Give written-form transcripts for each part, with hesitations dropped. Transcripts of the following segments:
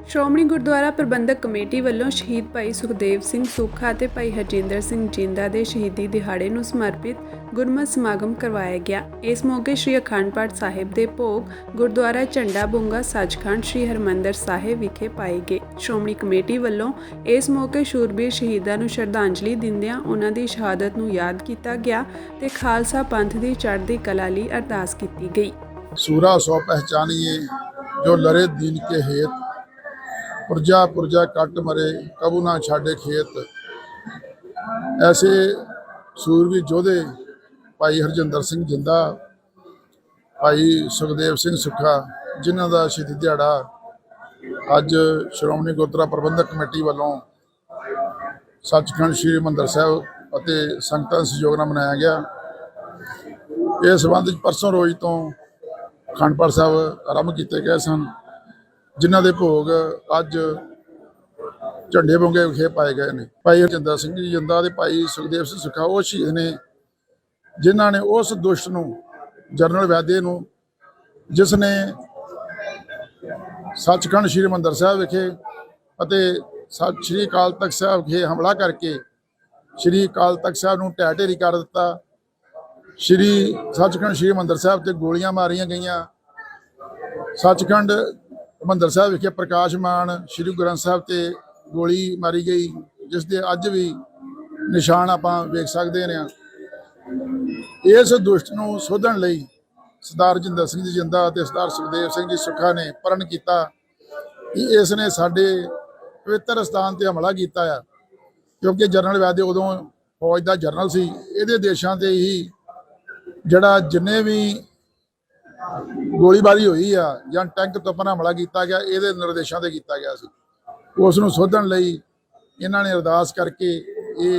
ਸ਼੍ਰੋਮਣੀ ਗੁਰਦੁਆਰਾ ਪ੍ਰਬੰਧਕ committee ਵੱਲੋਂ ਸ਼ਹੀਦ ਭਾਈ ਸੁਖਦੇਵ ਸਿੰਘ ਸੁੱਖਾ ਅਤੇ ਭਾਈ ਹਰਜਿੰਦਰ ਸਿੰਘ ਜਿੰਦਾ ਦੇ ਸ਼ਹੀਦੀ ਦਿਹਾੜੇ ਨੂੰ ਸਮਰਪਿਤ ਗੁਰਮਤਿ ਸਮਾਗਮ ਕਰਵਾਇਆ ਗਿਆ। ਇਸ ਮੌਕੇ ਸ੍ਰੀ ਅਖੰਡ ਪਾਠ ਸਾਹਿਬ ਦੇ ਭੋਗ ਗੁਰਦੁਆਰਾ ਝੰਡਾ ਬੁੰਗਾ ਸੱਚਖੰਡ ਸ੍ਰੀ ਹਰਿਮੰਦਰ ਸਾਹਿਬ ਵਿਖੇ ਪਾਏ ਗਏ। ਸ਼੍ਰੋਮਣੀ ਕਮੇਟੀ ਵੱਲੋਂ ਇਸ ਮੌਕੇ ਸ਼ੂਰਬੀਰ ਸ਼ਹੀਦਾਂ ਨੂੰ ਸ਼ਰਧਾਂਜਲੀ ਦਿੰਦਿਆਂ ਉਹਨਾਂ ਦੀ ਸ਼ਹਾਦਤ ਨੂੰ ਯਾਦ ਕੀਤਾ ਗਿਆ ਤੇ ਖਾਲਸਾ ਪੰਥ ਦੀ ਚੜ੍ਹਦੀ ਕਲਾ ਲਈ ਅਰਦਾਸ ਕੀਤੀ ਗਈ। सूरा सौ पहचानिए जो लरे दीन के हेत, पुरजा पुरजा कट मरे कबू ना छाड़े खेत। ऐसे सूरबीर योधे भाई हरजिंदर सिंह जिंदा, भाई सुखदेव सिंह सुखा, जिन्हां दा शहीदी दिहाड़ा अज श्रोमणी गुरुद्वारा प्रबंधक कमेटी वालों सचखंड श्री हरिमंदर साहिब अते संगतां दे सहयोग नाल मनाया गया। इस संबंध परसों रोज तो अखंड पाठ साहब आरंभ किए गए सन, जिन्हों के भोग अज झंडे बंगे विखे पाए गए हैं। भाई हरजिंदर सिंह जी जिंदा ते भाई सुखदेव सिंह सुखा वो शहीद ने जिन्हों ने उस दुष्ट नूं जनरल वैद्य नूं जिसने सचखंड श्री हरिमंदर साहिब विखे अते श्री अकाल तख्त साहिब विखे हमला करके श्री अकाल तख्त साहिब नूं ढह ढेरी कर दिता। श्री सचखंड श्री हरिमंदर साहिब ते गोलियां मारियां गईयां। सचखंड हरिमंदर साहिब विखे प्रकाशमान श्री गुरु ग्रंथ साहिब ते गोली मारी गई, जिस दे अज भी निशान आपां वेख सकदे हां। इस दुष्ट नूं सोधण लई सरदार हरजिंदर सिंह जी जिंदा ते सरदार सुखदेव सिंह जी सुखा ने प्रण किया कि इसने साडे पवित्र स्थान ते हमला किया है, क्योंकि जनरल वैद्य उदों फौज का जनरल सी। इहदे देशां ते ही ਜਿਹੜਾ जिन्ने भी गोलीबारी हुई आ ਜਾਂ टैंक तोपां हमला किया गया ਇਹਦੇ निर्देशों से किया गया सी। ਉਸ ਨੂੰ ਸੋਧਣ ਲਈ ਇਹਨਾਂ ਨੇ ਅਰਦਾਸ ਕਰਕੇ ਇਹ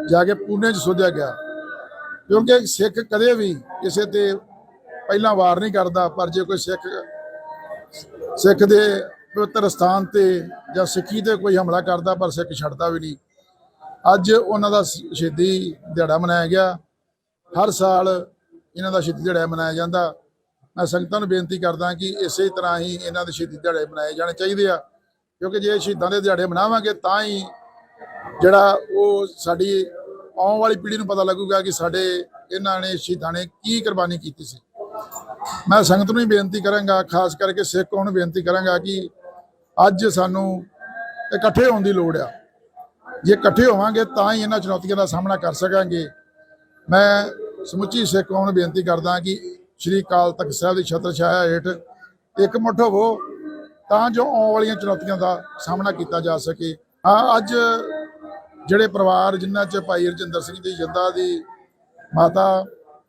ਜਾ ਕੇ ਪੁਣੇ 'ਚ ਸੋਧਿਆ ਗਿਆ, ਕਿਉਂਕਿ ਸਿੱਖ ਕਦੇ ਵੀ ਕਿਸੇ ਤੇ ਪਹਿਲਾਂ ਵਾਰ ਨਹੀਂ ਕਰਦਾ, ਪਰ ਜੇ ਕੋਈ ਸਿੱਖ ਦੇ ਪਵਿੱਤਰ ਸਥਾਨ ਤੇ ਜਾਂ ਸਿੱਖੀ ਤੇ ਕੋਈ ਹਮਲਾ ਕਰਦਾ ਪਰ ਸਿੱਖ ਛੱਡਦਾ ਵੀ ਨਹੀਂ। ਅੱਜ ਉਹਨਾਂ ਦਾ ਸ਼ਹੀਦੀ ਦਿਹਾੜਾ ਮਨਾਇਆ ਗਿਆ। हर साल इन्हां दा शहीदी दिहाड़ा मनाया जाता। मैं संगतां नूं बेनती करदा कि इस तरह ही इन्हां दे शहीदी दिहाड़े मनाए जाने चाहिए आ, क्योंकि जे शहीदां दे दिहाड़े मनावांगे तां ही जिहड़ा वो साडी आउण वाली पीढ़ी नूं पता लगूगा कि साडे इन्हां ने शहीदां ने की कुर्बानी कीती सी। मैं संगत नूं बेनती करांगा, खास करके सिख कौम नूं बेनती करांगा कि अज सानूं इकट्ठे होण दी लोड़ आ। जे इकट्ठे होवांगे तां ही इन्हां चुनौतियां दा सामना कर सकांगे। मैं समुची सिख कौम नूं बेनती करदा कि श्री अकाल तख्त साहिब की छत्र छाया हेठ एक मुठ होवो तां जो आउण वालियां चुनौतियां का सामना किया जा सके। हाँ, अज जिहड़े परिवार जिन्हां च भाई हरजिंदर सिंह जी जिंदा दी माता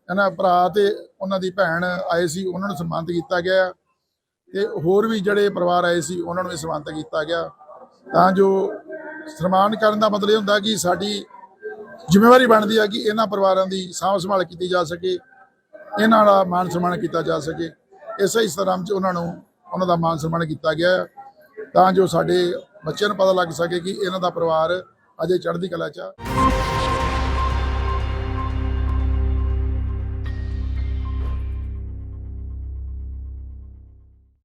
इन्हां भरा ते उन्हां दी भैण आए सी, उन्हां नूं सन्मानित किया गया ते होर भी जिहड़े परिवार आए सी उन्हां नूं भी सन्मानित किया गया, तां जो सन्मान करन दा मतलब ये हुंदा कि साडी जिम्मेवारी बनती है कि इन्हां परिवारों की सांभ संभाल की जा सके, इन्हां दा मान सम्मान किया जा सके। इस तरह उन्हों का मान सम्मान किया गया तां जो साडे बच्चों को पता लग सके कि इन्हां दा परिवार अजे चढ़दी कला च।